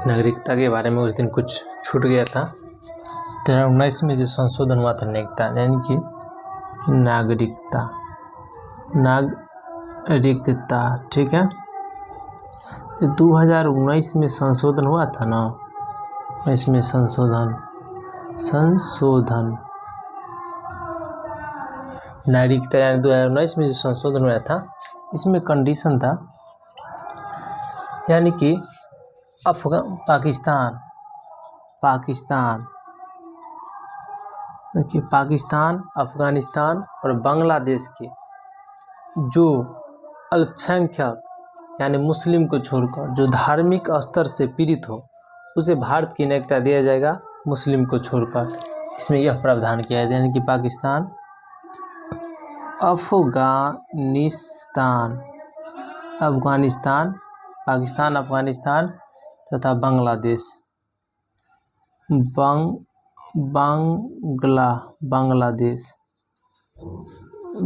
नागरिकता के बारे में उस दिन कुछ छूट गया था। 2019 में जो संशोधन हुआ था नागरिकता, यानी कि नागरिकता, ठीक है। 2019 में संशोधन हुआ था ना, इसमें संशोधन नागरिकता यानी 2019 में जो संशोधन हुआ था, इसमें कंडीशन था, यानी कि पाकिस्तान, देखिए पाकिस्तान, अफगानिस्तान और बांग्लादेश के जो अल्पसंख्यक यानी मुस्लिम को छोड़कर जो धार्मिक स्तर से पीड़ित हो, उसे भारत की नागरिकता दिया जाएगा, मुस्लिम को छोड़कर। इसमें यह प्रावधान किया है, यानी कि पाकिस्तान, अफगानिस्तान तथा बांग्लादेश,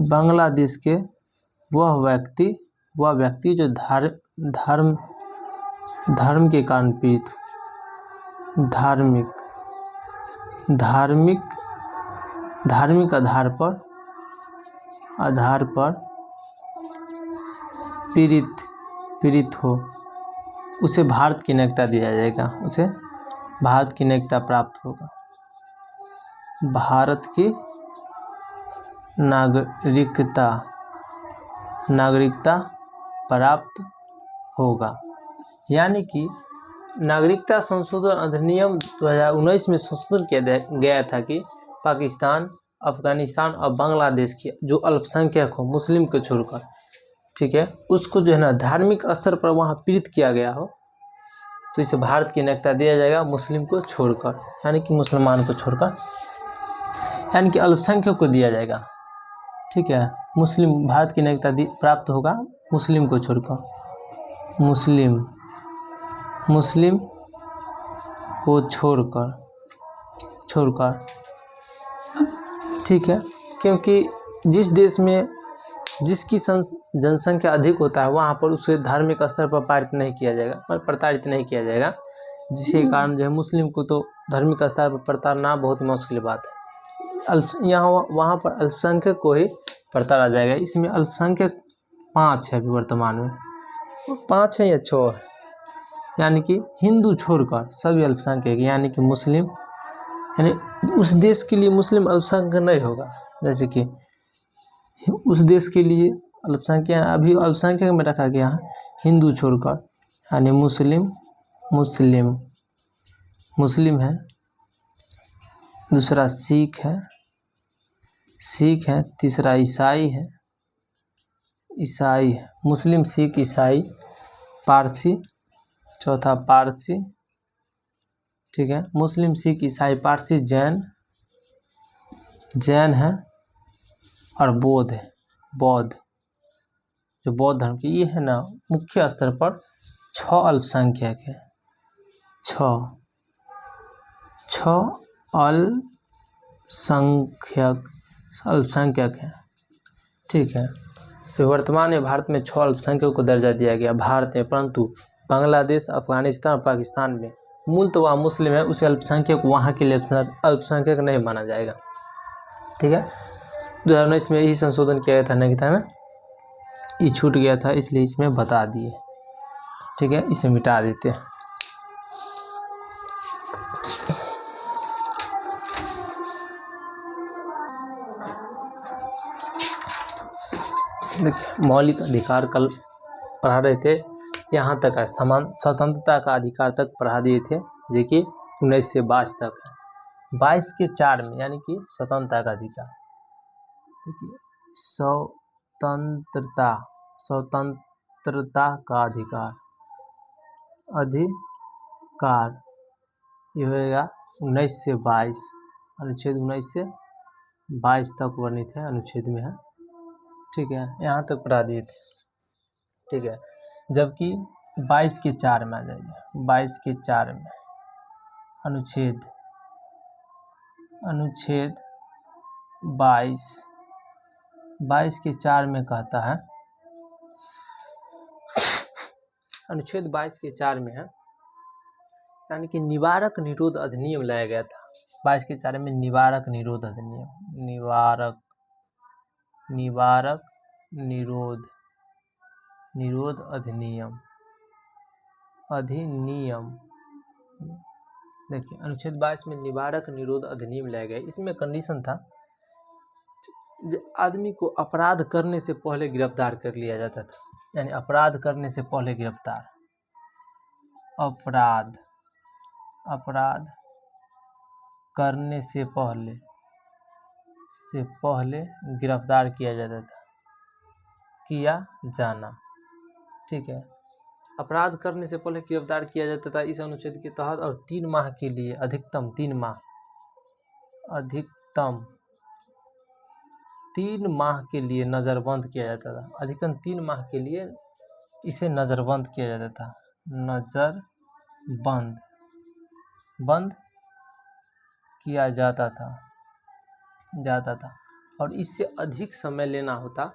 बांग्लादेश के वह व्यक्ति जो धर्म के कारण पीड़ित, धार्मिक आधार पर पीड़ित हो, उसे भारत की नागरिकता दिया जाएगा, उसे भारत की नागरिकता प्राप्त होगा, भारत की नागरिकता प्राप्त होगा। यानी कि नागरिकता संशोधन अधिनियम 2019 में संशोधन किया गया था कि पाकिस्तान, अफगानिस्तान और बांग्लादेश के जो अल्पसंख्यक हो, मुस्लिम को छोड़कर, ठीक है, उसको जो है ना धार्मिक स्तर पर वहाँ पीड़ित किया गया हो, तो इसे भारत की नागरिकता दिया जाएगा, मुस्लिम को छोड़कर, यानी कि मुसलमान को छोड़कर, यानी कि अल्पसंख्यक को दिया जाएगा, ठीक है। मुस्लिम भारत की नागरिकता प्राप्त होगा, मुस्लिम को छोड़कर, मुस्लिम को छोड़कर, ठीक है। क्योंकि जिस देश में जिसकी जनसंख्या अधिक होता है, वहाँ पर उसे धार्मिक स्तर पर प्रताड़ित नहीं किया जाएगा, जिसके कारण जो है मुस्लिम को तो धार्मिक स्तर पर प्रताड़ना बहुत मुश्किल बात है। वहाँ पर अल्पसंख्यक को ही प्रताड़ा जाएगा। इसमें अल्पसंख्यक 5 है, अभी वर्तमान में 5 है या 6 है, यानी कि हिंदू छोड़कर सभी अल्पसंख्यक, यानी कि मुस्लिम, यानी उस देश के लिए मुस्लिम अल्पसंख्यक नहीं होगा, जैसे कि उस देश के लिए अल्पसंख्यक, अभी अल्पसंख्यक में रखा गया है हिंदू छोड़कर, यानी मुस्लिम है, दूसरा सिख है, तीसरा ईसाई है, मुस्लिम, सिख, ईसाई, पारसी, चौथा पारसी, ठीक है, मुस्लिम, सिख, ईसाई, पारसी, जैन है, और बौद्ध, जो बौद्ध धर्म की, ये है ना मुख्य स्तर पर 6 अल्पसंख्यक है, 6 अल्पसंख्यक है, ठीक है। तो वर्तमान में भारत में 6 अल्पसंख्यकों को दर्जा दिया गया भारत में, परंतु बांग्लादेश, अफगानिस्तान और पाकिस्तान में मूल तो वहाँ मुस्लिम है, उसे अल्पसंख्यक वहाँ के लिए अल्पसंख्यक नहीं माना जाएगा, ठीक है। 2019 में यही संशोधन किया गया था नागरिकता में, ये छूट गया था, इसलिए इसमें बता दिए, ठीक है, इसे मिटा देते हैं। देखिए मौलिक अधिकार कल पढ़ा रहे थे, यहाँ तक है, समान स्वतंत्रता का अधिकार तक पढ़ा दिए थे, जो कि 19 से 22 तक है। 22 के 4 में, यानी कि स्वतंत्रता का अधिकार, देखिए स्वतंत्रता का अधिकार ये होगा 19 से 22, अनुच्छेद 19 से 22 तक वर्णित है, अनुच्छेद में है, ठीक है, यहाँ तक पढ़ा दिए थे, ठीक है। जबकि 22 के 4 में आ जाएगा, 22 के 4 में अनुच्छेद 22 के 4 में कहता है, अनुच्छेद 22 के 4 में है यानी कि निवारक निरोध अधिनियम लाया गया था 22 के 4 में। निवारक निरोध अधिनियम, निवारक निरोध अधिनियम देखिए अनुच्छेद 22 में निवारक निरोध अधिनियम लाया गया। इसमें कंडीशन था आदमी को अपराध करने से पहले गिरफ्तार कर लिया जाता था, यानी अपराध करने से पहले गिरफ्तार, अपराध करने से पहले गिरफ्तार किया जाता था, किया जाना। ठीक है, अपराध करने से पहले गिरफ्तार किया जाता था इस अनुच्छेद के तहत, और 3 माह के लिए अधिकतम 3 माह के लिए नज़रबंद किया जाता था। अधिकतम 3 माह के लिए इसे नज़रबंद किया जाता था, बंद किया जाता था। और इससे अधिक समय लेना होता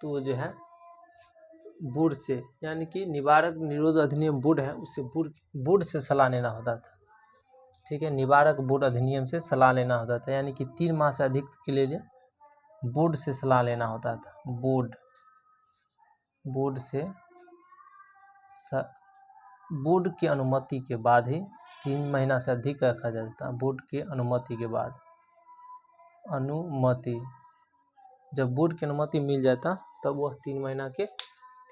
तो जो है बोर्ड से, यानी कि निवारक निरोध अधिनियम बोर्ड है, उससे बोर्ड से सलाह लेना होता था। ठीक है, निवारक बोर्ड अधिनियम से सलाह लेना होता था, यानी कि 3 माह से अधिक के लिए बोर्ड से सलाह लेना होता था। बोर्ड की अनुमति के बाद ही 3 महीना से अधिक रखा जाता है। बोर्ड की अनुमति के बाद, जब बोर्ड की अनुमति मिल जाता तब वह 3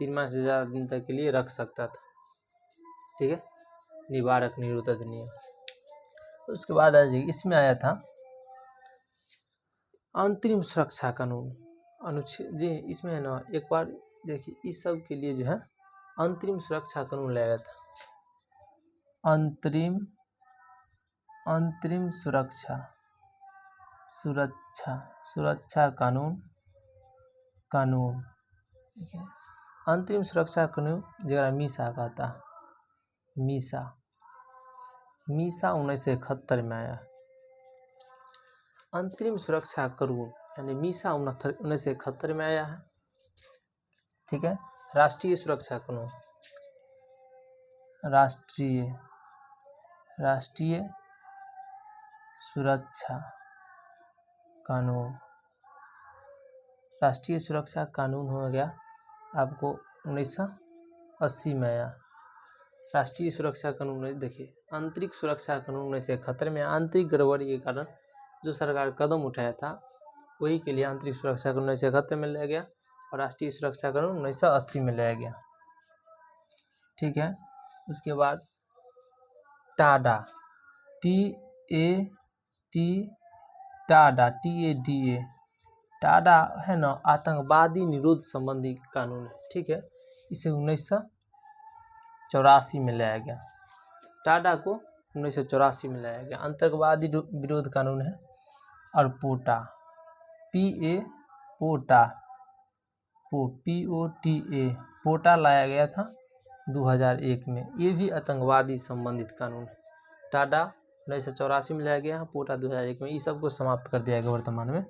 माह से ज़्यादा दिन तक के लिए रख सकता था। ठीक है, निवारक निरोध अधिनियम। उसके बाद इसमें आया था अंतरिम सुरक्षा कानून, अनुच्छेद जी इसमें है ना, एक बार देखिए इस सब के लिए जो है अंतरिम सुरक्षा कानून लाया गया था। अंतरिम सुरक्षा कानून। ठीक है, अंतरिम सुरक्षा कानून जरा मीसा कहता है, मीसा 1971 में आया। अंतरिम सुरक्षा कानून यानी मीसा 1971 में आया है। ठीक है, राष्ट्रीय सुरक्षा कानून, राष्ट्रीय सुरक्षा कानून हो गया आपको 1980 में आया। राष्ट्रीय सुरक्षा कानून देखिए, आंतरिक सुरक्षा कानून 1971 में, आंतरिक गड़बड़ी के कारण जो सरकार कदम उठाया था वही के लिए आंतरिक सुरक्षा कानून 1971 में लाया गया, और राष्ट्रीय सुरक्षा कानून 1980 में लाया गया। ठीक है, उसके बाद टाडा, टाडा है ना, आतंकवादी निरोध संबंधी कानून है। ठीक है, इसे 1984 में लाया गया। टाडा को 1984 में लाया गया, आतंकवादी विरोध कानून है। और पोटा लाया गया था 2001 में। ये भी आतंकवादी संबंधित कानून है। टाडा 1984 में लाया गया, पोटा 2001 में। इस सब को समाप्त कर दिया गया वर्तमान में।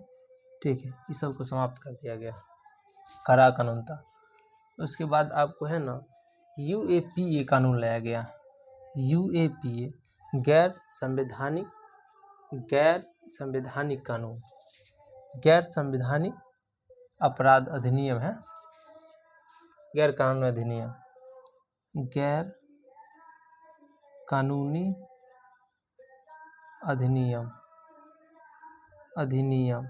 ठीक है, इस सब को समाप्त कर दिया गया, कड़ा कानून था। उसके बाद आपको है ना UAPA कानून लाया गया। UAPA गैर संवैधानिक कानून, गैर संवैधानिक अपराध अधिनियम है। गैर कानूनी अधिनियम, गैर कानूनी अधिनियम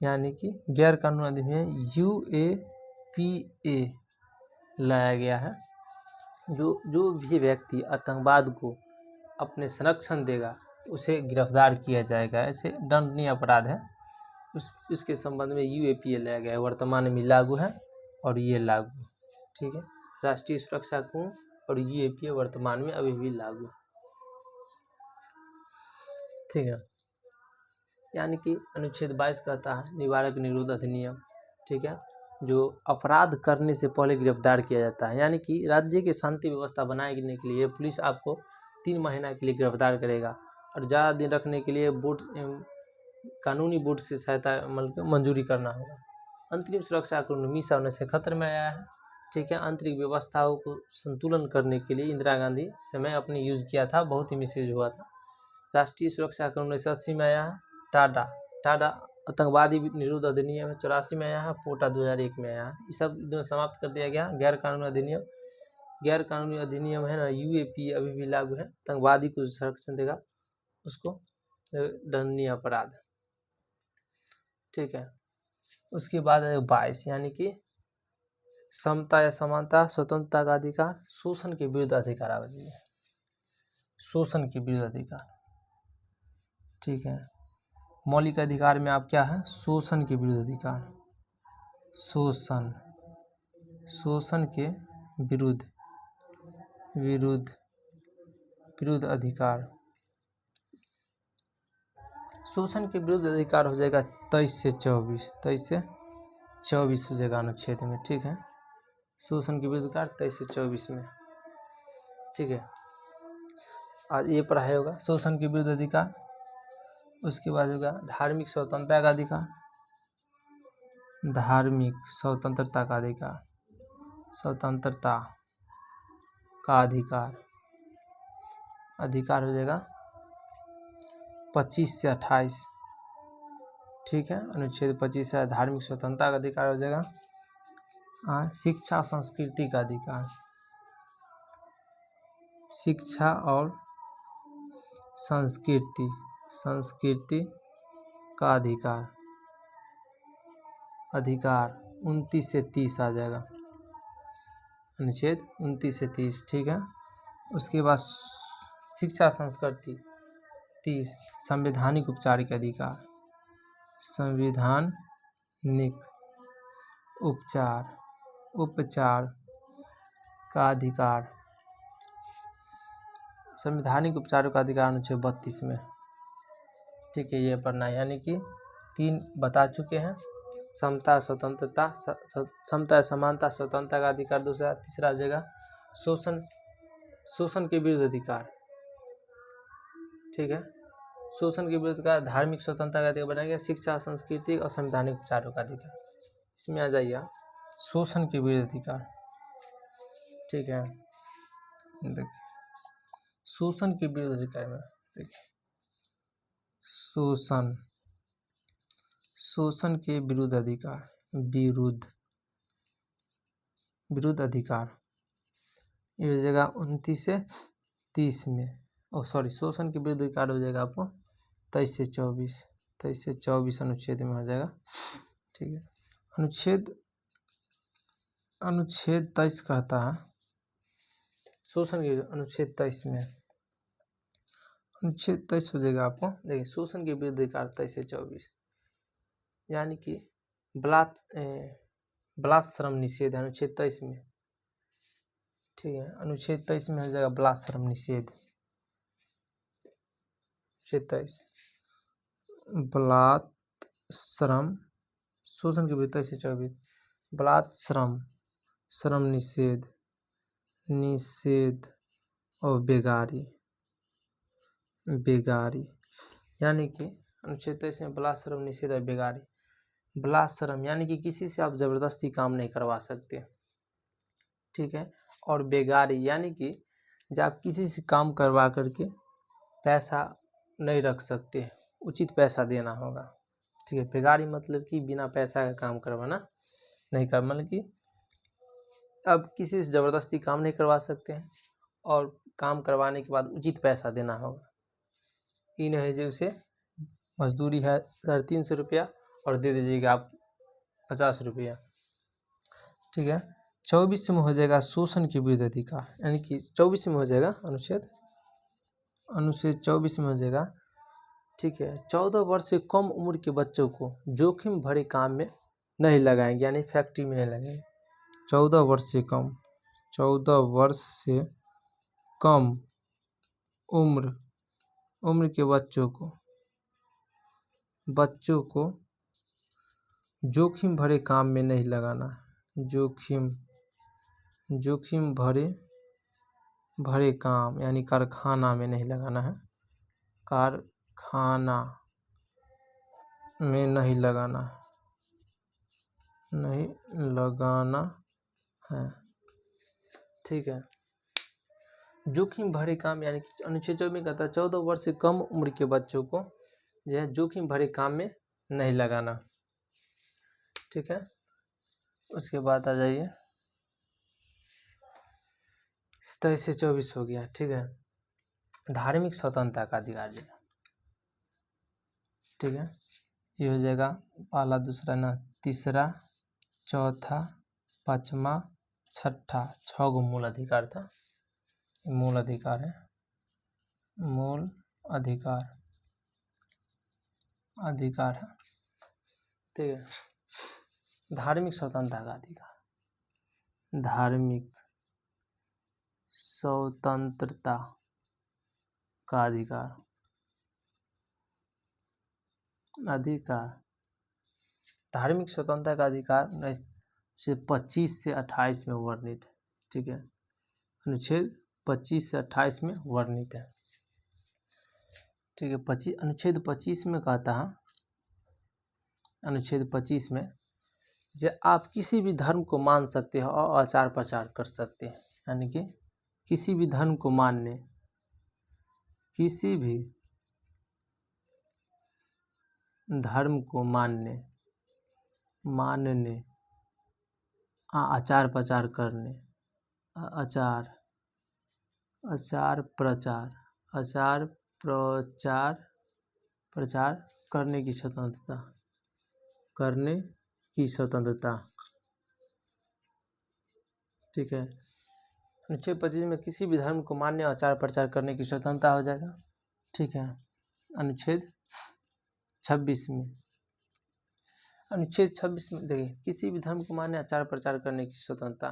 यानी कि गैर कानूनी अधिनियम UAPA लाया गया है। जो भी व्यक्ति आतंकवाद को अपने संरक्षण देगा उसे गिरफ्तार किया जाएगा, ऐसे दंडनीय अपराध है। उसके संबंध में UAPA लाया गया है, वर्तमान में लागू है और ये लागू। ठीक है, राष्ट्रीय सुरक्षा कानून और UAPA वर्तमान में अभी भी लागू। ठीक है, यानी कि अनुच्छेद 22 कहता है निवारक निरोध अधिनियम। ठीक है, जो अपराध करने से पहले गिरफ्तार किया जाता है, यानी कि राज्य की शांति व्यवस्था बनाने के लिए पुलिस आपको 3 महीना के लिए गिरफ्तार करेगा, और ज़्यादा दिन रखने के लिए कानूनी बोर्ड से सहायता मंजूरी करना होगा। अंतरिम सुरक्षा कानून मीसा 1971 में आया है। ठीक है, आंतरिक व्यवस्थाओं को संतुलन करने के लिए इंदिरा गांधी समय अपने यूज किया था, बहुत ही मिसयूज हुआ था। राष्ट्रीय सुरक्षा कानून 1980 में आया है। टाडा आतंकवादी निरोध अधिनियम 84 में आया है। पोटा 2001 में आया है। ये सब इन्होंने समाप्त कर दिया गया। गैर कानूनी अधिनियम है ना, यूएपी अभी भी लागू है। आतंकवादी को संरक्षण देगा, उसको दंडनीय अपराध, ठीक है। उसके बाद 22 यानी कि समता या समानता, स्वतंत्रता का अधिकार, शोषण के विरुद्ध अधिकार आवश्यक है, शोषण के विरुद्ध अधिकार, ठीक है। मौलिक अधिकार में आप क्या है, शोषण के विरुद्ध अधिकार, शोषण के विरुद्ध अधिकार, शोषण के विरुद्ध अधिकार हो जाएगा 23 से 24 हो जाएगा अनुच्छेद में, ठीक है। शोषण के विरुद्ध अधिकार 23 से 24 में, ठीक है। आज ये पढ़ाई होगा शोषण के विरुद्ध अधिकार। उसके बाद होगा धार्मिक स्वतंत्रता का अधिकार, धार्मिक स्वतंत्रता का अधिकार, स्वतंत्रता का अधिकार हो जाएगा 25 से 28, ठीक है। अनुच्छेद 25 से धार्मिक स्वतंत्रता का अधिकार हो जाएगा। शिक्षा संस्कृति का अधिकार, शिक्षा और संस्कृति का अधिकार 29 से 30 आ जाएगा, अनुच्छेद 29 से 30, ठीक है। उसके बाद शिक्षा संस्कृति 30, संवैधानिक उपचार के अधिकार, संवैधानिक उपचार का अधिकार, संवैधानिक उपचारों का अधिकार अनुच्छेद 32 में, ठीक है। ये पढ़ना है, यानी कि 3 बता चुके हैं। समता स्वतंत्रता, समता समानता स्वतंत्रता का अधिकार दूसरा, तीसरा हो जाएगा शोषण के विरुद्ध अधिकार, ठीक है। शोषण के विरुद्ध का धार्मिक स्वतंत्रता का अधिकार बनाएंगे, शिक्षा संस्कृति और संवैधानिक उपचारों का अधिकार। इसमें आ जाइए शोषण के विरुद्ध अधिकार, ठीक है। देखिए शोषण के विरुद्ध अधिकार में देखिए शोषण के विरुद्ध अधिकार, विरुद्ध अधिकार ये हो जाएगा 29 से 30 में। शोषण के विरुद्ध अधिकार हो जाएगा आपको 23 से 24 अनुच्छेद में हो जाएगा, ठीक है। अनुच्छेद 23 कहता है शोषण के अनुच्छेद 23 में, अनुच्छेद 23 हो जाएगा आपको। देखिए शोषण के विरुद्ध अधिकार 23 से 24, यानी कि बलात्श्रम निषेध अनुच्छेद 23 में, ठीक है। अनुच्छेद 23 में हो जाएगा बलात्श्रम निषेध, अनुच्छेद 23 बलात्श्रम, शोषण के विरुद्ध 23 से 24, बलात्श्रम निषेध और बेगारी, यानी कि अनुच्छेद 23 में बलात्श्रम निषेध और बेगारी। बलात्श्रम यानी कि किसी से आप जबरदस्ती काम नहीं करवा सकते, ठीक है। और बेगारी यानी कि जब आप किसी से काम करवा करके पैसा नहीं रख सकते, उचित पैसा देना होगा, ठीक है। बेगारी मतलब कि बिना पैसा का काम करवाना नहीं कर, मतलब कि अब किसी से ज़बरदस्ती काम नहीं करवा सकते हैं और काम करवाने के बाद उचित पैसा देना होगा। ये नहीं है उसे मजदूरी है 350 रुपया और दे दीजिएगा आप 50 रुपया, ठीक है। 24 में हो जाएगा शोषण के विरुद्ध अधिकार, यानी कि 24 में हो जाएगा अनुच्छेद 24 में हो जाएगा, ठीक है। 14 वर्ष से कम उम्र के बच्चों को जोखिम भरे काम में नहीं लगाएंगे, यानी फैक्ट्री में नहीं लगाएंगे। 14 वर्ष से कम उम्र के बच्चों को जोखिम भरे काम में नहीं लगाना, जोखिम भरे काम यानी कारखाना में नहीं लगाना है, कारखाना में नहीं लगाना है, ठीक है। जोखिम भरे काम यानी कि अनुच्छेद 24 में कहता है 14 वर्ष से कम उम्र के बच्चों को जो है जोखिम भरे काम में नहीं लगाना। ठीक है, उसके बाद आ जाइए 23 से 24 हो गया। ठीक है, धार्मिक स्वतंत्रता का अधिकार दिया। ठीक है, ये हो जाएगा पहला, दूसरा ना, तीसरा, चौथा, पांचवा, छठा, 6 गो मूल अधिकार था। मूल अधिकार है, मूल अधिकार अधिकार है। ठीक है, धार्मिक स्वतंत्रता का अधिकार, धार्मिक स्वतंत्रता का अधिकार, अधिकार, धार्मिक स्वतंत्रता का अधिकार 25 से 28 में वर्णित है। ठीक है, अनुच्छेद 25 से 28 में वर्णित है। ठीक है, अनुच्छेद 25 में कहता है, अनुच्छेद 25 में जो आप किसी भी धर्म को मान सकते हो और आचार प्रचार कर सकते हैं। यानी कि किसी भी धर्म को मानने, किसी भी धर्म को मानने आचार प्रचार करने, आचार प्रचार करने की स्वतंत्रता, करने की स्वतंत्रता। ठीक है, अनुच्छेद 25 में किसी भी धर्म को मानने और आचार प्रचार करने की स्वतंत्रता हो जाएगा। ठीक है, अनुच्छेद 26 में, अनुच्छेद 26 में देखिए किसी भी धर्म को मानने आचार प्रचार करने की स्वतंत्रता।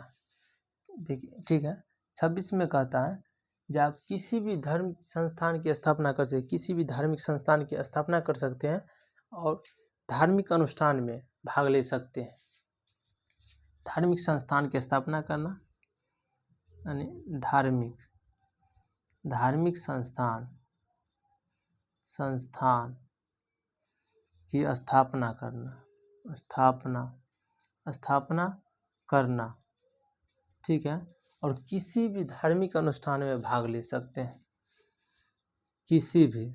देखिए, ठीक है, 26 में कहता है जब आप किसी भी धर्म संस्थान की स्थापना कर सकते, किसी भी धार्मिक संस्थान की स्थापना कर सकते हैं और धार्मिक अनुष्ठान में भाग ले सकते हैं। धार्मिक संस्थान की स्थापना करना यानी धार्मिक संस्थान की स्थापना करना। ठीक है, और किसी भी धार्मिक अनुष्ठान में भाग ले सकते हैं, किसी भी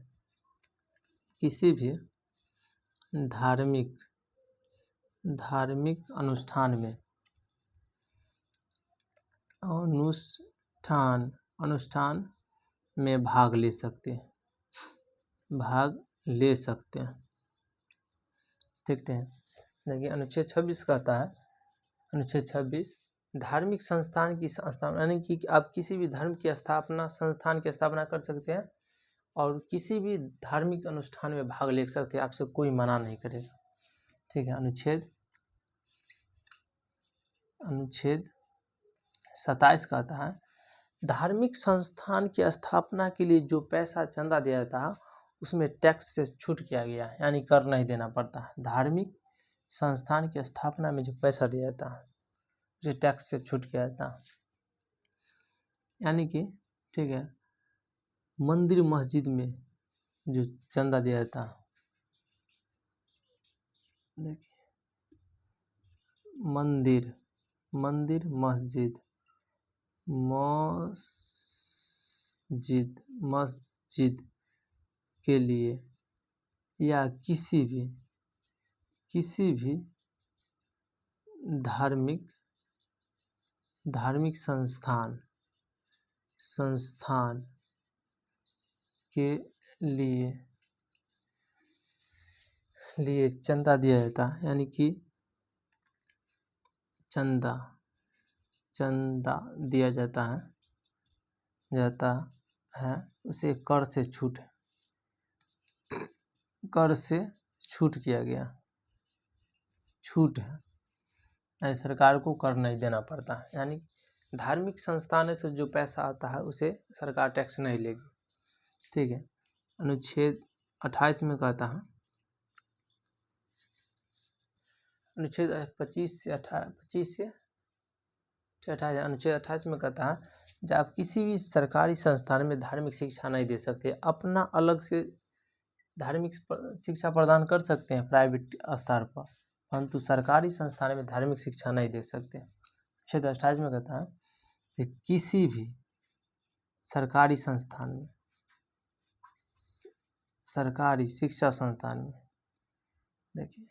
धार्मिक अनुष्ठान में भाग ले सकते हैं, ठीक है। देखिए अनुच्छेद 26 कहता है, अनुच्छेद 26 धार्मिक संस्थान की स्थापना यानी कि आप किसी भी धर्म की संस्थान की स्थापना कर सकते हैं और किसी भी धार्मिक अनुष्ठान में भाग ले सकते हैं, आपसे कोई मना नहीं करेगा। ठीक है, अनुच्छेद 27 कहता है धार्मिक संस्थान की स्थापना के लिए जो पैसा चंदा दिया जाता है उसमें टैक्स से छूट किया गया है, यानी कर नहीं देना पड़ता है। धार्मिक संस्थान की स्थापना में जो पैसा दिया जाता है उसे टैक्स से छूट किया जाता है। यानी कि ठीक है, मंदिर मस्जिद में जो चंदा दिया जाता है, देखिए मंदिर मस्जिद के लिए या किसी भी धार्मिक संस्थान के लिए चंदा दिया जाता है। यानी कि चंदा दिया जाता है उसे कर से छूट किया गया, छूट है, यानी सरकार को कर नहीं देना पड़ता है। यानी धार्मिक संस्थान से जो पैसा आता है उसे सरकार टैक्स नहीं लेगी। ठीक है, अनुच्छेद 28 में कहता है, अनुच्छेद 25 से 28, अनुच्छेद 28 में कहता है जब आप किसी भी सरकारी संस्थान में धार्मिक शिक्षा नहीं दे सकते, अपना अलग से धार्मिक शिक्षा प्रदान कर सकते हैं प्राइवेट स्तर पर, परंतु सरकारी संस्थान में धार्मिक शिक्षा नहीं दे सकते। अनुच्छेद 28 में कहता है कि किसी भी सरकारी संस्थान में, सरकारी शिक्षा संस्थान में, देखिए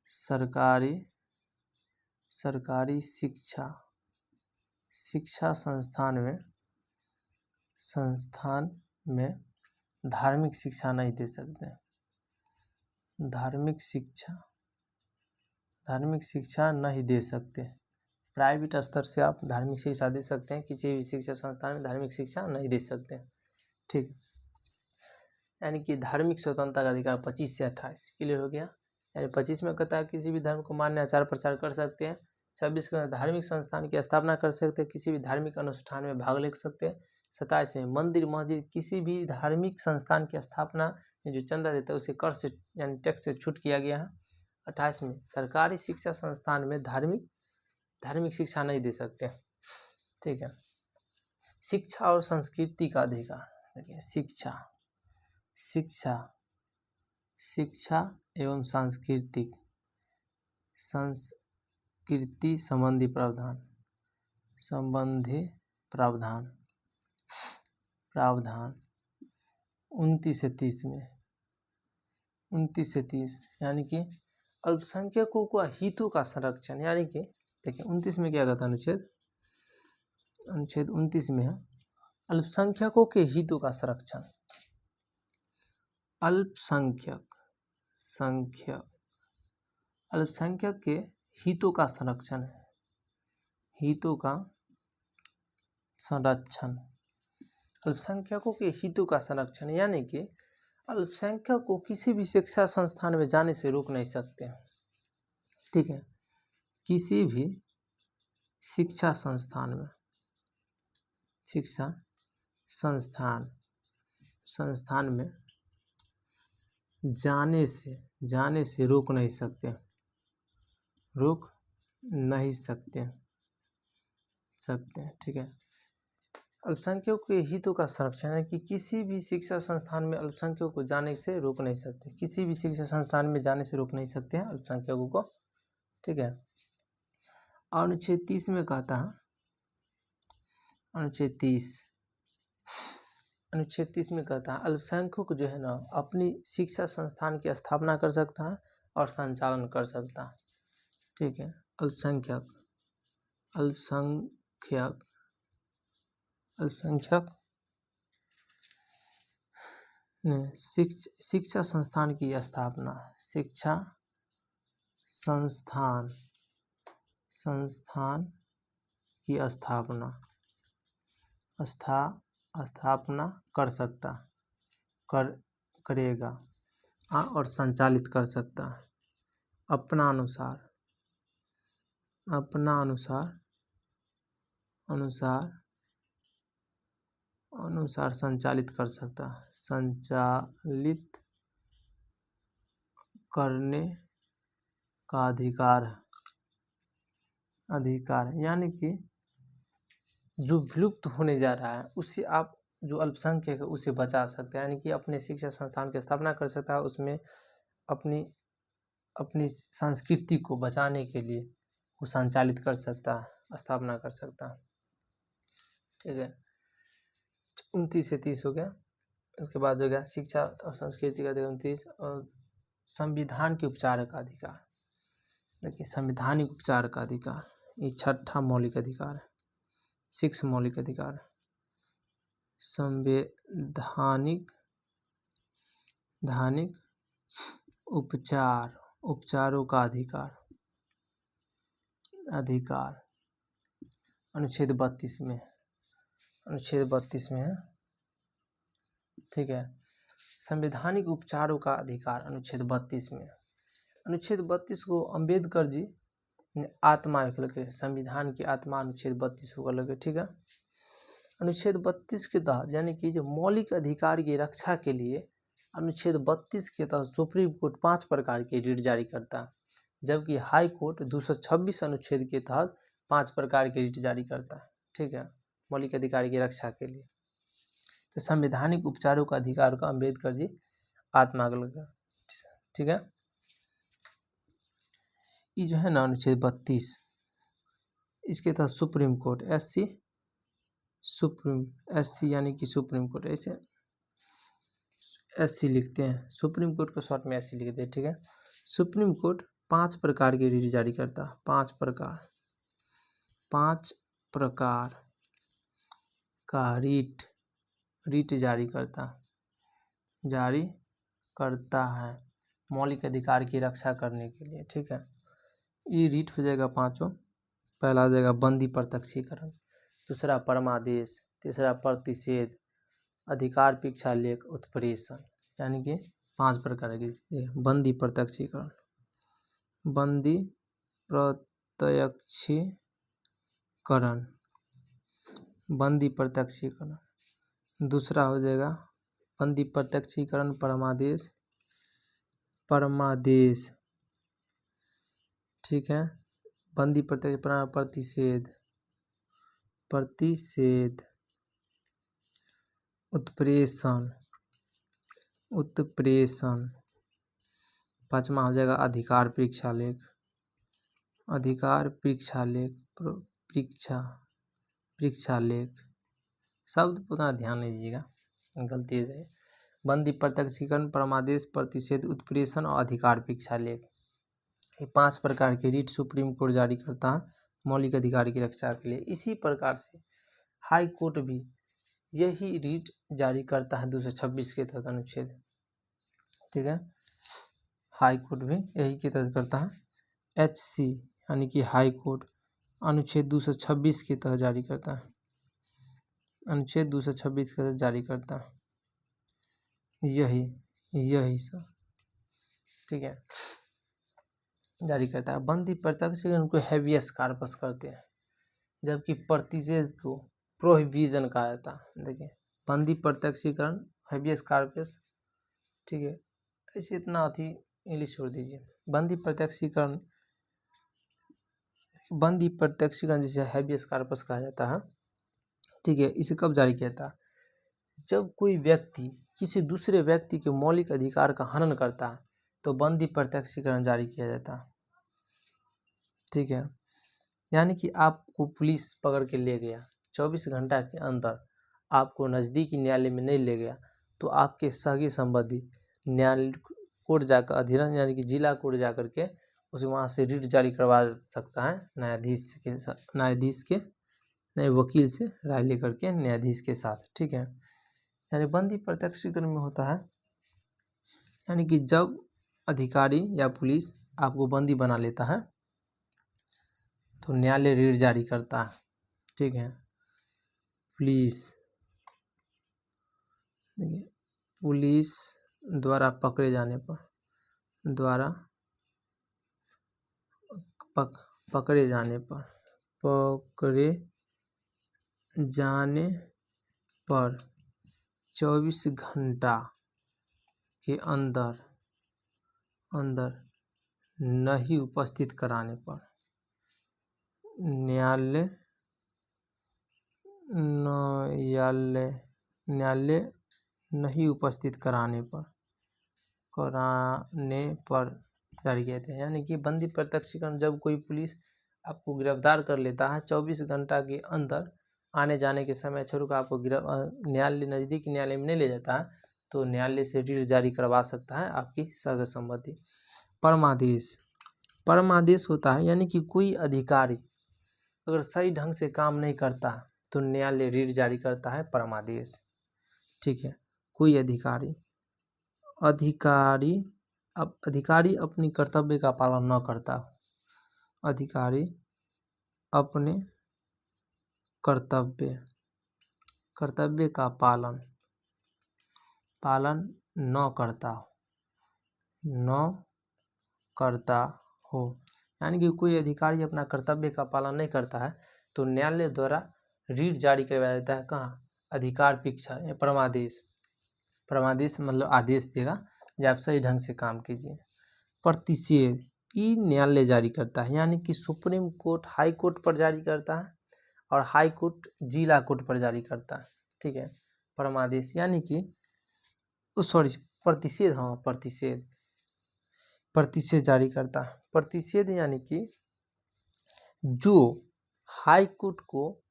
सरकारी शिक्षा संस्थान में धार्मिक शिक्षा नहीं दे सकते। धार्मिक शिक्षा नहीं दे सकते। प्राइवेट स्तर से आप धार्मिक शिक्षा दे सकते हैं, किसी भी शिक्षा संस्थान में धार्मिक शिक्षा नहीं दे सकते। ठीक, यानी कि धार्मिक स्वतंत्रता का अधिकार 25 से 28 क्लियर हो गया। यानी 25 में कहता है किसी भी धर्म को मान्य आचार प्रचार कर सकते हैं। 26 का धार्मिक संस्थान की स्थापना कर सकते हैं, किसी भी धार्मिक अनुष्ठान में भाग ले सकते हैं। 27 में मंदिर मस्जिद किसी भी धार्मिक संस्थान की स्थापना में जो चंदा देता है उसे कर से यानी टैक्स से छूट किया गया है। 28 में सरकारी शिक्षा संस्थान में धार्मिक शिक्षा नहीं दे सकते। ठीक है। शिक्षा और संस्कृति का अधिकार, देखिए शिक्षा एवं सांस्कृतिक संस्कृति संबंधी प्रावधान 29 से 30 में 29 से 30 यानी कि अल्पसंख्यकों का हितों का संरक्षण, यानी कि देखिए 29 में क्या कहता है अनुच्छेद 29 में है अल्पसंख्यकों के हितों का संरक्षण। अल्पसंख्यक के हितों का संरक्षण है, अल्पसंख्यकों के हितों का संरक्षण, यानी कि अल्पसंख्यक को किसी भी शिक्षा संस्थान में जाने से रोक नहीं सकते। ठीक है। किसी भी शिक्षा संस्थान में जाने से रोक नहीं सकते। ठीक है। अल्पसंख्यकों के हितों का संरक्षण है कि किसी भी शिक्षा संस्थान में अल्पसंख्यकों को जाने से रोक नहीं सकते, किसी भी शिक्षा संस्थान में जाने से रोक नहीं सकते हैं अल्पसंख्यकों को। ठीक है। और अनुच्छेद 30 में कहता है अनुच्छेद 30 में कहता है अल्पसंख्यक जो है ना अपनी शिक्षा संस्थान की स्थापना कर सकता है और संचालन कर सकता है। ठीक है। अल्पसंख्यक शिक्षा संस्थान की स्थापना, शिक्षा संस्थान की स्थापना कर सकता करेगा और संचालित कर सकता है अपना अनुसार संचालित कर सकता है, संचालित करने का अधिकार है। यानी कि जो विलुप्त होने जा रहा है उससे आप जो अल्पसंख्यक है उसे बचा सकते हैं, यानी कि अपने शिक्षा संस्थान की स्थापना कर सकता है, उसमें अपनी संस्कृति को बचाने के लिए वो संचालित कर सकता है, स्थापना कर सकता है। ठीक है। 29 से 30 हो गया। उसके बाद हो गया शिक्षा और संस्कृति का 29 और संविधान के उपचार का अधिकार। देखिए संवैधानिक उपचार का अधिकार ये 6ठा मौलिक अधिकार है, 6 मौलिक अधिकार है। संवैधानिक उपचारों का अधिकार अनुच्छेद 32 में है। ठीक है। संवैधानिक उपचारों का अधिकार अनुच्छेद 32 में। अनुच्छेद 32 को अंबेडकर जी ने आत्मा लिखे, संविधान की आत्मा अनुच्छेद 32 को लगे। ठीक है। अनुच्छेद 32 के तहत यानी कि जो मौलिक अधिकार की रक्षा के लिए अनुच्छेद 32 के तहत सुप्रीम कोर्ट 5 प्रकार के रिट जारी करता है, जबकि हाई कोर्ट 226 अनुच्छेद के तहत 5 प्रकार के रिट जारी करता है। ठीक है। मौलिक अधिकार की रक्षा के लिए तो संवैधानिक उपचारों का अधिकार का अंबेडकर जी आत्मा लगा। ठीक है। ये जो है ना अनुच्छेद 32 इसके तहत supreme court, SC supreme, SC यानी कि सुप्रीम कोर्ट, ऐसे SC लिखते हैं, सुप्रीम कोर्ट को शॉर्ट में SC लिखते हैं, ठीक है। सुप्रीम कोर्ट 5 प्रकार के रीट जारी करता है, 5 प्रकार का रीट जारी करता है मौलिक अधिकार की रक्षा करने के लिए, ठीक है। ये रीट हो जाएगा 5। पहला हो जाएगा बंदी प्रत्यक्षीकरण, दूसरा परमादेश, तीसरा प्रतिषेध, अधिकार परीक्षालेख, उत्प्रेषण, यानी कि 5 प्रकार की। बंदी प्रत्यक्षीकरण, बंदी प्रत्यक्षीकरण, दूसरा हो जाएगा बंदी प्रत्यक्षीकरण, परमादेश, ठीक है। बंदी प्रतिषेध, उत्प्रेषण, 5वां हो जाएगा अधिकार परीक्षालेख, शब्द पुनः ध्यान दीजिएगा, गलती है। बंदी प्रत्यक्षीकरण, परमादेश, प्रतिषेध, उत्प्रेषण और अधिकार परीक्षालेख, ये 5 प्रकार के रीट सुप्रीम कोर्ट जारी करता है मौलिक अधिकार की रक्षा के लिए। इसी प्रकार से हाई कोर्ट भी यही रीट जारी करता है 226 के तहत अनुच्छेद, ठीक है। हाई कोर्ट भी यही के तहत करता है। HC यानी कि हाई कोर्ट अनुच्छेद 226 के तहत जारी करता है, अनुच्छेद 226 के तहत जारी करता है यही सब, ठीक है, जारी करता है। बंदी प्रत्यक्षीकरण को हैबियस कार्पस करते हैं, जबकि प्रतिषेध को प्रोहिबिशन कहा जाता है। देखिए बंदी प्रत्यक्षीकरण हैबियस कार्पस, ठीक है। ऐसे इतना इंग्लिश छोड़ दीजिए। बंदी प्रत्यक्षीकरण जिसे हैबियस कार्पस कहा जाता है, ठीक है। इसे कब जारी किया था? जब कोई व्यक्ति किसी दूसरे व्यक्ति के मौलिक अधिकार का हनन करता है तो बंदी प्रत्यक्षीकरण जारी किया जाता है, ठीक है। यानी कि आपको पुलिस पकड़ के ले गया, 24 घंटा के अंदर आपको नज़दीकी न्यायालय में नहीं ले गया तो आपके सगे संबंधी न्यायालय कोर्ट जाकर, अधिरण यानी कि जिला कोर्ट जाकर के उसे वहाँ से रीट जारी करवा सकता है न्यायाधीश के नए वकील से राय लेकर के न्यायाधीश के साथ, ठीक है। यानी बंदी प्रत्यक्षीकरण में होता है, यानी कि जब अधिकारी या पुलिस आपको बंदी बना लेता है तो न्यायालय रीट जारी करता है, ठीक है। पुलिस द्वारा पकड़े जाने पर 24 घंटा के अंदर नहीं उपस्थित कराने पर न्यायालय नहीं उपस्थित कराने पर जारी किए थे। यानी कि बंदी प्रत्यक्षीकरण जब कोई पुलिस आपको गिरफ्तार कर लेता है, 24 घंटा के अंदर आने जाने के समय छोड़कर आपको न्यायालय नज़दीकी न्यायालय में नहीं ले जाता है तो न्यायालय से रीट जारी करवा सकता है आपकी सगे संबंधी। परमादेश होता है, यानी कि कोई अधिकारी अगर सही ढंग से काम नहीं करता तो न्यायालय रीट जारी करता है, परमादेश, ठीक है। कोई अधिकारी अपनी कर्तव्य का पालन न करता, अधिकारी अपने कर्तव्य का पालन न करता हो, यानी कि कोई अधिकारी अपना कर्तव्य का पालन नहीं करता है तो न्यायालय द्वारा रीट जारी करवाया जाता है। कहाँ? अधिकार परीक्षा, परमादेश मतलब आदेश देगा कि आप सही ढंग से काम कीजिए। प्रतिषेध ई न्यायालय जारी करता है, यानी कि सुप्रीम कोर्ट हाई कोर्ट पर जारी करता है और हाई कोर्ट जिला कोर्ट पर जारी करता है, ठीक है। परमादेश यानी कि प्रतिषेध जारी करता है। प्रतिषेध यानी कि जो हाई कोर्ट को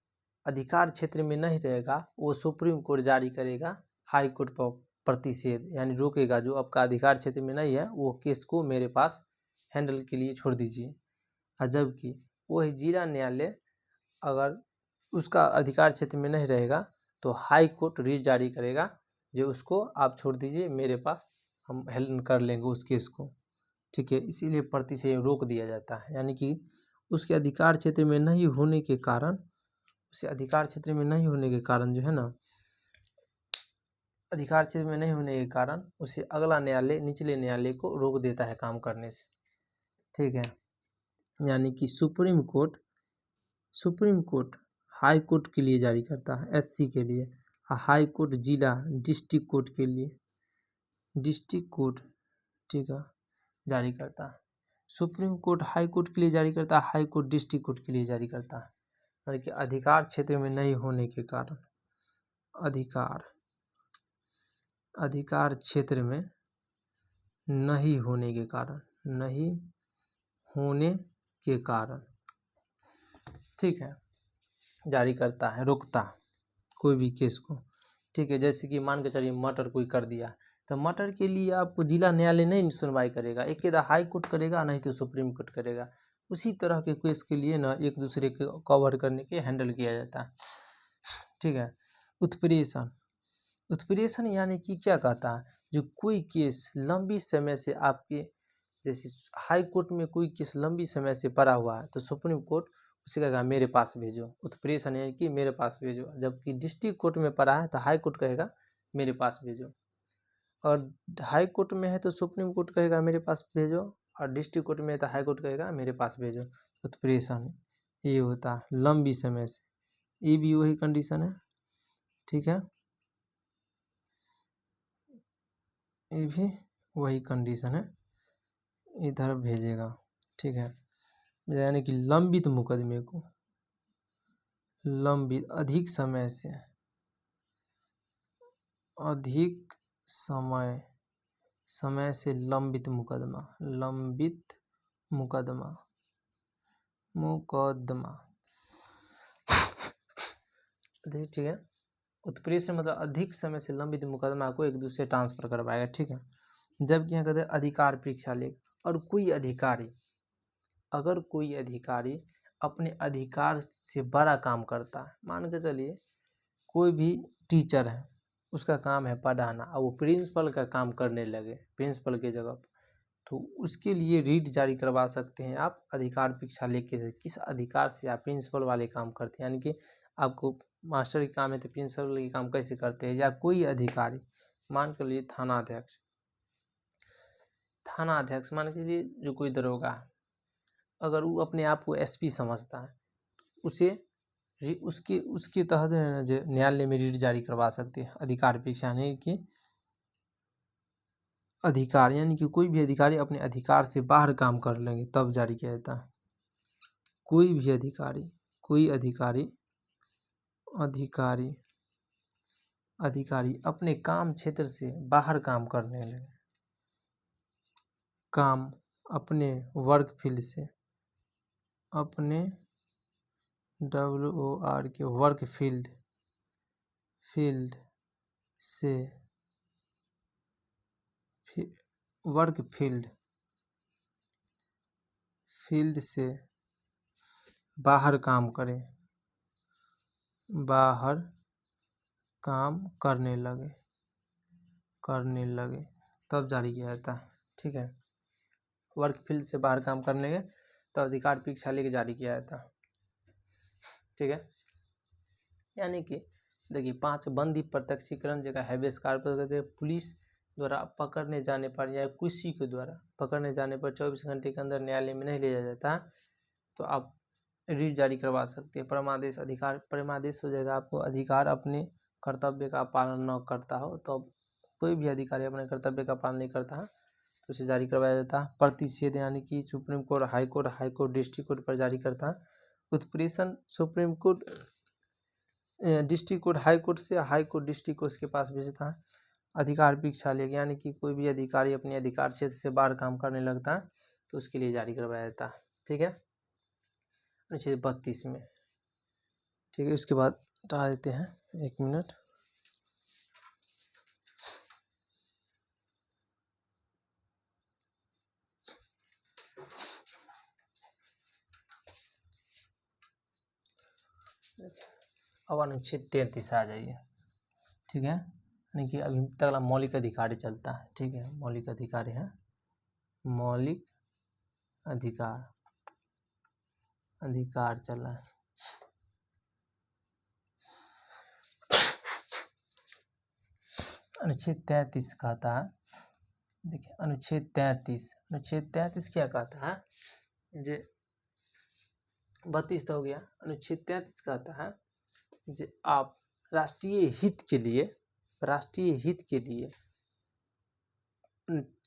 अधिकार क्षेत्र में नहीं रहेगा, वो सुप्रीम कोर्ट जारी करेगा हाई कोर्ट पर प्रतिषेध, यानी रोकेगा, जो आपका अधिकार क्षेत्र में नहीं है वो केस को मेरे पास हैंडल के लिए छोड़ दीजिए। और जबकि वही जिला न्यायालय अगर उसका अधिकार क्षेत्र में नहीं रहेगा तो हाई कोर्ट रीट जारी करेगा, जो उसको आप छोड़ दीजिए मेरे पास, हम हैंडल कर लेंगे उस केस को। ठीक है, इसीलिए प्रतिषेध रोक दिया जाता है, यानी कि उसके अधिकार क्षेत्र में नहीं होने के कारण, उसे अधिकार क्षेत्र में नहीं होने के कारण जो है ना, अधिकार क्षेत्र में नहीं होने के कारण उसे अगला न्यायालय, निचले न्यायालय को रोक देता है काम करने से। ठीक है, यानी कि सुप्रीम कोर्ट हाई कोर्ट के लिए जारी करता है, एससी के लिए, हाई कोर्ट जिला डिस्ट्रिक्ट कोर्ट के लिए, डिस्ट्रिक्ट कोर्ट, ठीक है, जारी करता है। सुप्रीम कोर्ट हाई कोर्ट के लिए जारी करता है, हाई कोर्ट डिस्ट्रिक्ट कोर्ट के लिए जारी करता है। यानी कि अधिकार क्षेत्र में नहीं होने के कारण, अधिकार क्षेत्र में नहीं होने के कारण, ठीक है, जारी करता है, रोकता कोई भी केस को। ठीक है, जैसे कि मान के चलिए मर्डर कोई कर दिया, तो मर्डर के लिए आपको जिला न्यायालय नहीं सुनवाई करेगा, एक हाई कोर्ट करेगा, नहीं तो सुप्रीम कोर्ट करेगा। उसी तरह के केस के लिए ना एक दूसरे को कवर करने के हैंडल किया जाता है। ठीक है, उत्प्रेषण यानी कि क्या कहता है, जो कोई केस लंबी समय से आपके, जैसे हाई कोर्ट में कोई केस लंबी समय से पड़ा हुआ है तो सुप्रीम कोर्ट उसे कहेगा मेरे पास भेजो, उत्प्रेषण यानी कि मेरे पास भेजो। जबकि डिस्ट्रिक्ट कोर्ट में पड़ा है तो हाई कोर्ट कहेगा मेरे पास भेजो, और हाई कोर्ट में है तो सुप्रीम कोर्ट कहेगा मेरे पास भेजो, और डिस्ट्रिक्ट कोर्ट में है तो हाई कोर्ट कहेगा मेरे पास भेजो। उत्प्रेषण ये होता है लंबी समय से, ये भी वही कंडीशन है। ठीक है, ये भी वही कंडीशन है, इधर भेजेगा। ठीक है, यानी कि लंबित मुकदमे को, अधिक समय से लंबित मुकदमा, ठीक है, उत्प्रेषण मतलब अधिक समय से लंबित मुकदमा को एक दूसरे ट्रांसफर करवाएगा। ठीक है, जबकि यहाँ कहते हैं अधिकार परीक्षा ले, और अगर कोई अधिकारी अपने अधिकार से बड़ा काम करता है, मान के चलिए कोई भी टीचर है, उसका काम है पढ़ाना, और वो प्रिंसिपल का काम करने लगे प्रिंसिपल के जगह पर, तो उसके लिए रीट जारी करवा सकते हैं आप अधिकार परीक्षा लेके, किस अधिकार से आप प्रिंसिपल वाले काम करते हैं। यानी कि आपको मास्टर का काम है तो प्रिंसिपल के काम कैसे करते हैं, या कोई अधिकारी, मान कर लिए थानाध्यक्ष मान के लिए, जो कोई दरोगा, अगर वो अपने आप को एसपी समझता है, उसे उसके तहत जो न्यायालय में रीट जारी करवा सकते हैं अधिकार परीक्षा, यानी कि अधिकार, यानी कि कोई भी अधिकारी अपने अधिकार से बाहर काम कर लेंगे तब जारी किया जाता है। कोई अधिकारी अपने काम क्षेत्र से बाहर काम करने लगे, अपने वर्क फील्ड से, अपने WOR के वर्क फील्ड से बाहर काम करने लगे तब जारी किया जाता है। ठीक है, वर्क फील्ड से बाहर काम करने लगे तो अधिकार परीक्षा लेके जारी किया जाता है। ठीक है, यानी कि देखिए 5 बंदी प्रत्यक्षीकरण जगह हैबेस कॉर्पस, पुलिस द्वारा पकड़ने जाने पर या किसी के द्वारा पकड़ने जाने पर 24 घंटे के अंदर न्यायालय में नहीं ले जाया जाता, तो आप रीट जारी करवा सकते हैं। परमादेश हो जाएगा, आपको अधिकार अपने कर्तव्य का पालन न करता हो, तो कोई भी अधिकारी अपने कर्तव्य का पालन नहीं करता है तो उसे जारी करवाया जाता है। प्रतिषेध यानी कि supreme court high court district court पर जारी करता है। उत्प्रेषण supreme court district court high court से, हाई कोर्ट डिस्ट्रिक्ट कोर्ट के पास भेजता है। अधिकार परीक्षा लेके, यानी कि कोई भी अधिकारी अपने अधिकार क्षेत्र से बाहर काम करने लगता है तो उसके लिए जारी करवाया जाता है। ठीक है, अनुच्छेद 32 में ठीक है, उसके बाद हटा देते हैं 1 मिनट। अब अनुच्छेद 33 आ जाइए। ठीक है, यानी कि अभी तक मौलिक अधिकार चलता है। ठीक है, मौलिक अधिकार है, मौलिक अधिकार अधिकार चला है। अनुच्छेद 33 कहता है, देखिए अनुच्छेद 33 क्या कहता है जे 32 तो हो गया। अनुच्छेद 33 कहता है जे आप राष्ट्रीय हित के लिए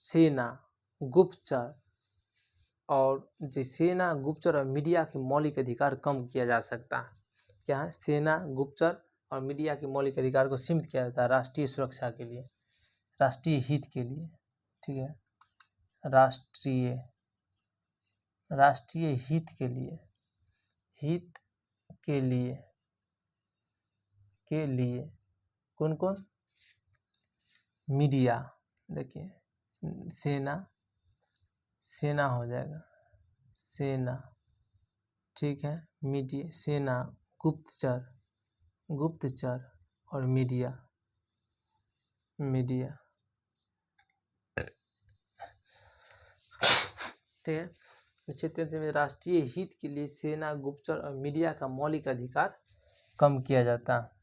सेना, गुप्तचर और सेना, गुप्तचर और मीडिया के मौलिक अधिकार कम किया जा सकता है। क्या है? सेना, गुप्तचर और मीडिया के मौलिक अधिकार को सीमित किया जाता है राष्ट्रीय सुरक्षा के लिए, राष्ट्रीय हित के लिए। ठीक है, राष्ट्रीय हित के लिए कौन कौन? मीडिया, देखिए सेना हो जाएगा, सेना। ठीक है, मीडिया, सेना, गुप्तचर और मीडिया। ठीक है, क्षेत्र में राष्ट्रीय हित के लिए सेना, गुप्तचर और मीडिया का मौलिक अधिकार कम किया जाता,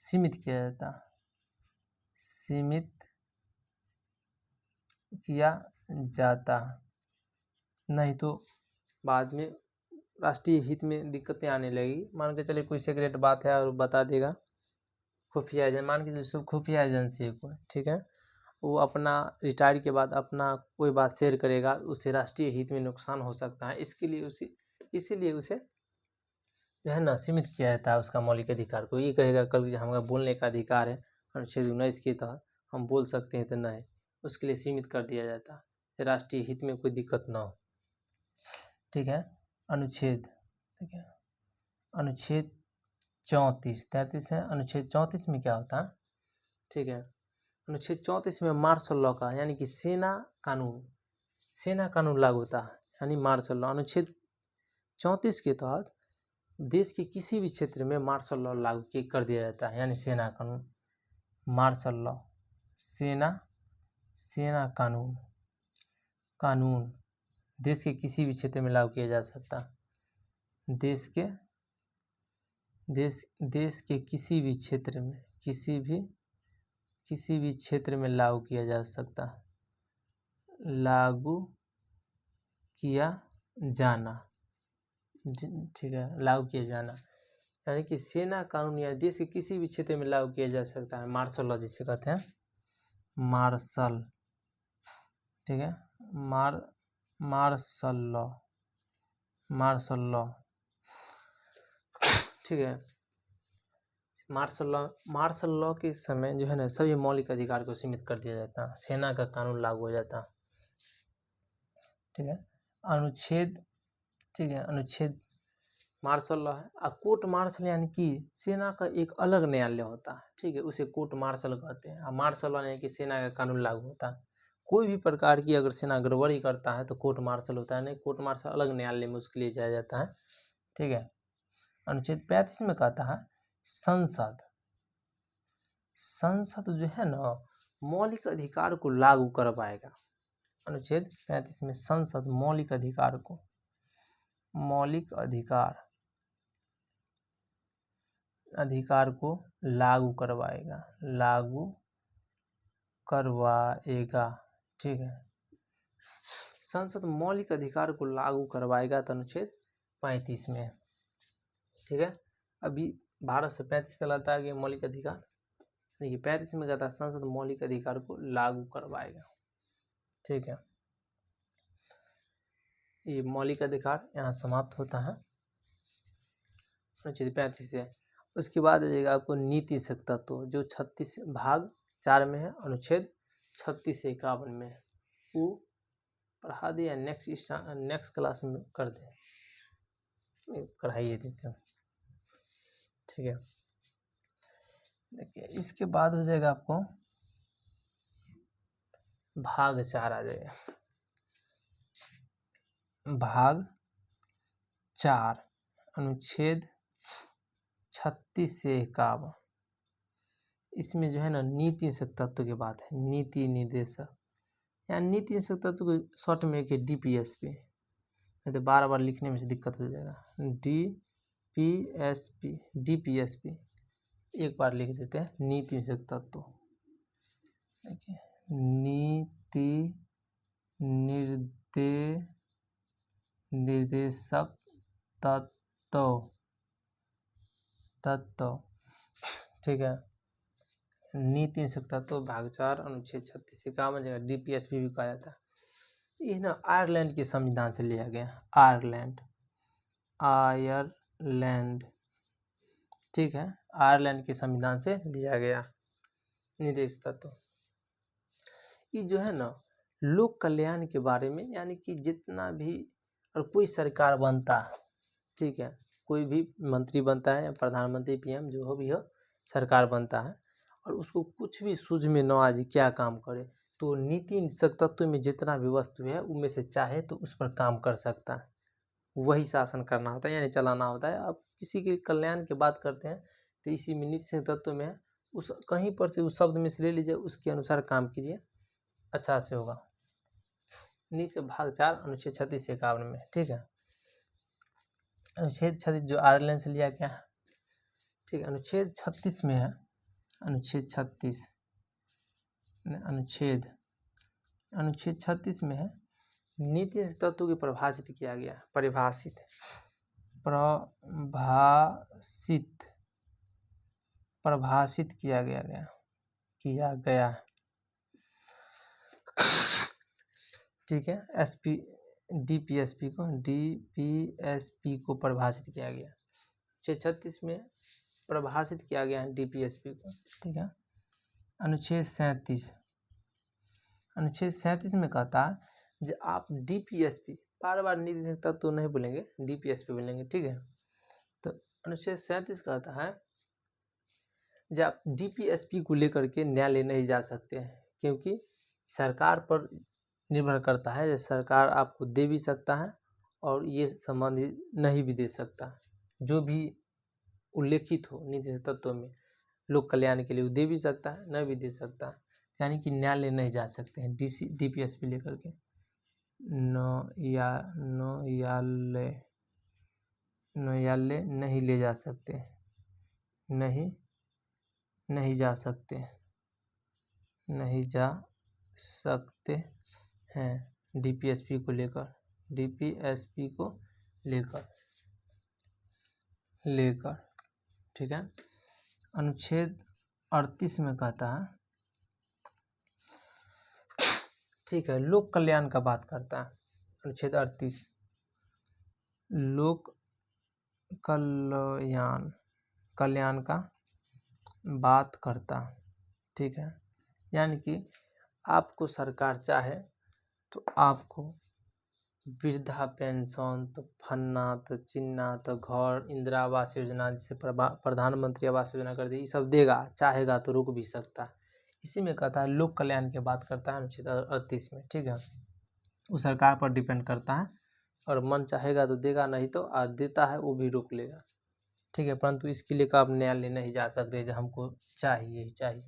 सीमित किया जाता, नहीं तो बाद में राष्ट्रीय हित में दिक्कतें आने लगी। मान के चलिए कोई सीक्रेट बात है और बता देगा खुफिया एजेंसी, मान के चलिए खुफिया एजेंसी है कोई, ठीक है, वो अपना रिटायर के बाद अपना कोई बात शेयर करेगा, उससे राष्ट्रीय हित में नुकसान हो सकता है। इसीलिए उसे जो है ना सीमित किया जाता है उसका मौलिक अधिकार को। ये कहेगा कल हमारा बोलने का अधिकार है, अनुच्छेद 19 के तहत हम बोल सकते हैं, तो नहीं, उसके लिए सीमित कर दिया जाता है, राष्ट्रीय हित में कोई दिक्कत ना हो। ठीक है, अनुच्छेद, ठीक है, अनुच्छेद 33 है। अनुच्छेद 34 में क्या होता है? ठीक है, अनुच्छेद 34 में मार्शल लॉ का, यानी कि सेना कानून लागू होता है, यानी मार्शल लॉ। अनुच्छेद 34 के तहत देश के किसी भी क्षेत्र में मार्शल लॉ लागू कर दिया जाता है, यानी सेना कानून, मार्शल लॉ, सेना कानून देश के किसी भी क्षेत्र में लागू किया जा सकता, देश के किसी भी क्षेत्र में, किसी भी क्षेत्र में लागू किया जा सकता, लागू किया जाना। ठीक है, लागू किया जाना, यानी कि सेना कानून या देश के किसी भी क्षेत्र में लागू किया जा सकता है, मार्शल लॉ जिसे कहते हैं, मार्शल। ठीक है, मार्शल लॉ। ठीक है, मार्शल लॉ के समय जो है ना सभी मौलिक अधिकार को सीमित कर दिया जाता है, सेना का कानून लागू हो जाता। ठीक है, अनुच्छेद, ठीक है, अनुच्छेद मार्शल लॉ है। और कोर्ट मार्शल यानी कि सेना का एक अलग न्यायालय होता है, ठीक है, उसे कोर्ट मार्शल कहते हैं। और मार्शल लॉ यानी कि सेना का कानून लागू होता है, कोई भी प्रकार की अगर सेना गड़बड़ी करता है तो कोर्ट मार्शल होता है, नहीं कोर्ट मार्शल अलग न्यायालय में उसके लिए जाया जाता है। ठीक है, अनुच्छेद 35 में कहता है संसद जो है ना मौलिक अधिकार को लागू करवाएगा। अनुच्छेद 35 में संसद मौलिक अधिकार को लागू करवाएगा। ठीक है, संसद मौलिक अधिकार को लागू करवाएगा, तो अनुच्छेद 35 में। ठीक है, अभी भारत से 35 कहलाता है कि मौलिक अधिकार, देखिए 35 में कहता है संसद मौलिक अधिकार को लागू करवाएगा। ठीक है, ये मौलिक अधिकार यहाँ समाप्त होता है अनुच्छेद 35 से। उसके बाद आ जाएगा आपको नीति तत्व, जो 36 भाग 4 में है, अनुच्छेद 36 से 51 में है। वो पढ़ा दे या नेक्स्ट क्लास में कर दे, पढ़ाइए देते हैं। ठीक है। देखिए इसके बाद हो जाएगा आपको भाग 4 आ जाएगा। भाग 4 अनुच्छेद 36 से 51। इसमें जो है ना नीति निर्देशक तत्व की बात है। नीति निर्देशक या नीति निर्देशक तत्व को शॉर्ट में एक DPSP, नहीं तो बार बार लिखने में से दिक्कत हो जाएगा। DPSP एक बार लिख देते हैं नीति निर्देशक तत्व। देखिए नीति निर्देशक तत्व, ठीक है। नीति निर्देशक तत्व भाग 4 अनुच्छेद 36 से 51 जगह DPSP भी कहा जाता है। ये ना आयरलैंड के संविधान से लिया गया। आयरलैंड, ठीक है, आयरलैंड के संविधान से लिया गया निर्देश तत्व। ये जो है ना लोक कल्याण के बारे में, यानी कि जितना भी और कोई सरकार बनता है, ठीक है, कोई भी मंत्री बनता है या प्रधानमंत्री PM जो भी हो सरकार बनता है और उसको कुछ भी सूझ में न आ जाए क्या काम करे, तो नीति निर्देशक तत्व में जितना भी वस्तु है उनमें से चाहे तो उस पर काम कर सकता है। वही शासन करना होता है, यानी चलाना होता है। आप किसी के कल्याण की बात करते हैं तो इसी में नीति निर्देशक तत्व में उस कहीं पर से उस शब्द में से ले लीजिए, उसके अनुसार काम कीजिए, अच्छा से होगा। नीति भाग 4 अनुच्छेद 36 से 51 में, ठीक है। अनुच्छेद 36 जो आयरलैंड से लिया गया है, ठीक है। अनुच्छेद 36 में है, अनुच्छेद 36 में है नीति तत्व की परिभाषित किया गया। परिभाषित किया गया, ठीक है। DPSP को परिभाषित किया गया। 36 में परिभाषित किया गया है DPSP को, ठीक है। अनुच्छेद 37 में कहता है जो आप DPSP, बार बार नीति निर्देशक तत्व तो नहीं बोलेंगे, DPSP बोलेंगे, ठीक है। तो अनुच्छेद 37 कहता है जब आप DPSP को लेकर के न्यायालय नहीं जा सकते हैं, क्योंकि सरकार पर निर्भर करता है। सरकार आपको दे भी सकता है और ये संबंधी नहीं भी दे सकता। जो भी उल्लेखित हो नीति तत्व में लोक कल्याण के लिए वो दे भी सकता है, नहीं भी दे सकता, यानी कि न्यायालय नहीं जा सकते हैं DPSP लेकर के। न्यायालय नहीं ले जा सकते, नहीं जा सकते हैं DPSP को लेकर, ठीक है। अनुच्छेद 38 में कहता है, ठीक है, लोक कल्याण का बात करता है। अनुच्छेद 38 लोक कल्याण का बात करता, ठीक है। यानी कि आपको सरकार चाहे तो आपको वृद्धा पेंशन, तो फन्ना, तो चिन्ना, तो घर, इंदिरा आवास योजना, जिसे प्रधानमंत्री आवास योजना कर दी, ये सब देगा, चाहेगा तो रुक भी सकता है। इसी में कहता है लोक कल्याण की बात करता है अनुच्छेद 38 में, ठीक है। वो सरकार पर डिपेंड करता है और मन चाहेगा तो देगा, नहीं तो देता है वो भी रोक लेगा, ठीक है। परंतु इसके लिए आप न्यायालय नहीं जा सकते जो हमको चाहिए ही चाहिए।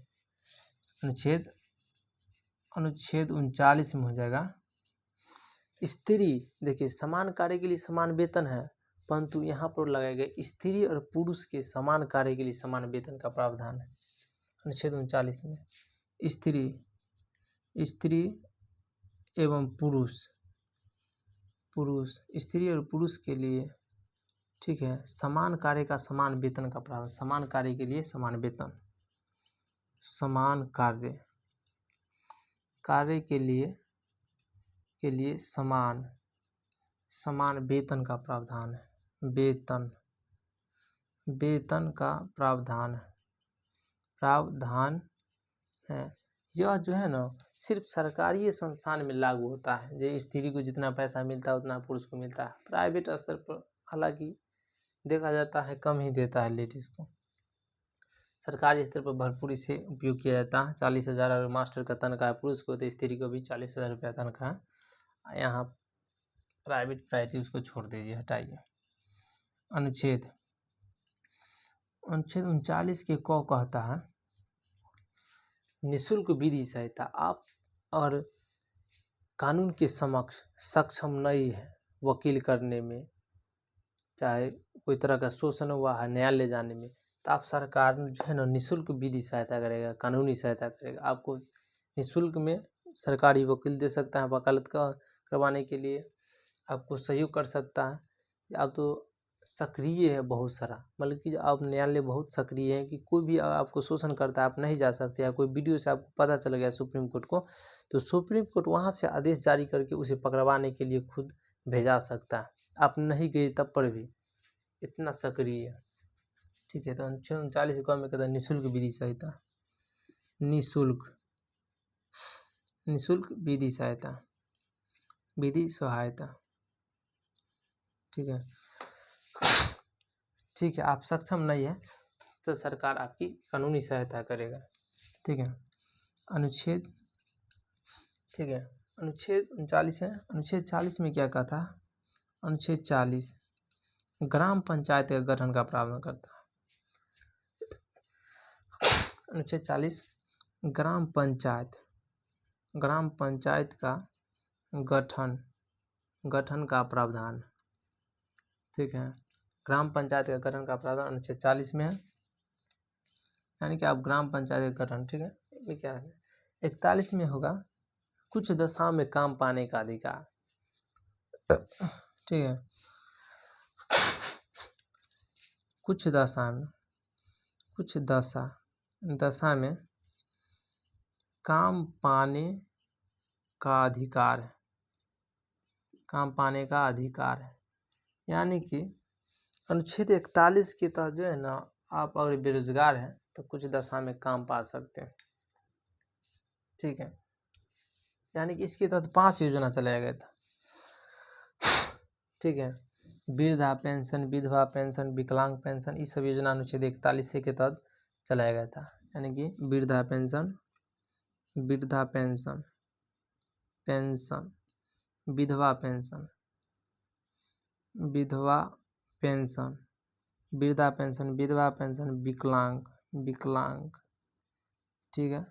अनुच्छेद 39 में हो जाएगा स्त्री। देखिए समान कार्य के लिए समान वेतन है, परंतु यहाँ पर लगाया गया स्त्री और पुरुष के समान कार्य के लिए समान वेतन का प्रावधान है। अनुच्छेद 39 में स्त्री एवं पुरुष, स्त्री और पुरुष के लिए, ठीक है, समान कार्य का समान वेतन का प्रावधान। समान कार्य के लिए समान वेतन, समान कार्य के लिए समान वेतन का प्रावधान है। वेतन का प्रावधान है। यह जो है ना सिर्फ सरकारी संस्थान में लागू होता है। जो स्त्री को जितना पैसा मिलता है उतना पुरुष को मिलता है। प्राइवेट स्तर पर हालांकि देखा जाता है कम ही देता है लेडीज को, सरकारी स्तर पर भरपूर इसे उपयोग किया जाता है। 40,000 अगर मास्टर का तनख्वाह है, पुरुष को तो स्त्री को भी 40,000 रुपया तनख्वाह। यहाँ प्राइवेट उसको छोड़ दीजिए, हटाइए। अनुच्छेद 39 के क कहता है निःशुल्क विधि सहायता। आप और कानून के समक्ष सक्षम नहीं है वकील करने में, चाहे कोई तरह का शोषण हुआ है न्यायालय जाने में, तो आप सरकार जो है ना निःशुल्क विधि सहायता करेगा, कानूनी सहायता करेगा। आपको निःशुल्क में सरकारी वकील दे सकता है वकालत करवाने के लिए, आपको सहयोग कर सकता है। आप तो सक्रिय है बहुत सारा, मतलब कि आप न्यायालय बहुत सक्रिय है कि कोई भी आपको शोषण करता है आप नहीं जा सकते, या कोई वीडियो से आपको पता चल गया सुप्रीम कोर्ट को, तो सुप्रीम कोर्ट वहाँ से आदेश जारी करके उसे पकड़वाने के लिए खुद भेजा सकता है। आप नहीं गए तब पर भी, इतना सक्रिय है। ठीक है, तो 39 में कहता है निःशुल्क विधि सहायता। निःशुल्क विधि सहायता। ठीक है, आप सक्षम नहीं है तो सरकार आपकी कानूनी सहायता करेगा। ठीक है, अनुच्छेद 39 है। अनुच्छेद 40 में क्या कहा था? अनुच्छेद 40 ग्राम पंचायत के गठन का प्रावधान करता है। अनुच्छेद 40 ग्राम पंचायत का गठन का प्रावधान। ठीक है, ग्राम पंचायत का गठन का प्रावधान अनुच्छेद 40 में है, यानी कि आप ग्राम पंचायत का गठन, ठीक है, ये क्या है 41 में होगा कुछ दशाओं में काम पाने का अधिकार। ठीक है, कुछ दशा में काम पाने का अधिकार है, यानी कि अनुच्छेद 41 के तहत जो है ना, आप अगर बेरोजगार हैं तो कुछ दशा में काम पा सकते हैं। ठीक है, यानी कि इसके तहत 5 योजना चलाया गया था। ठीक है, वृद्धा पेंशन, विधवा पेंशन, विकलांग पेंशन, इस सब योजना अनुच्छेद 41 के तहत चलाया गया था। यानी कि वृद्धा पेंशन, विधवा पेंशन, वृद्धा पेंशन, विकलांग, ठीक है,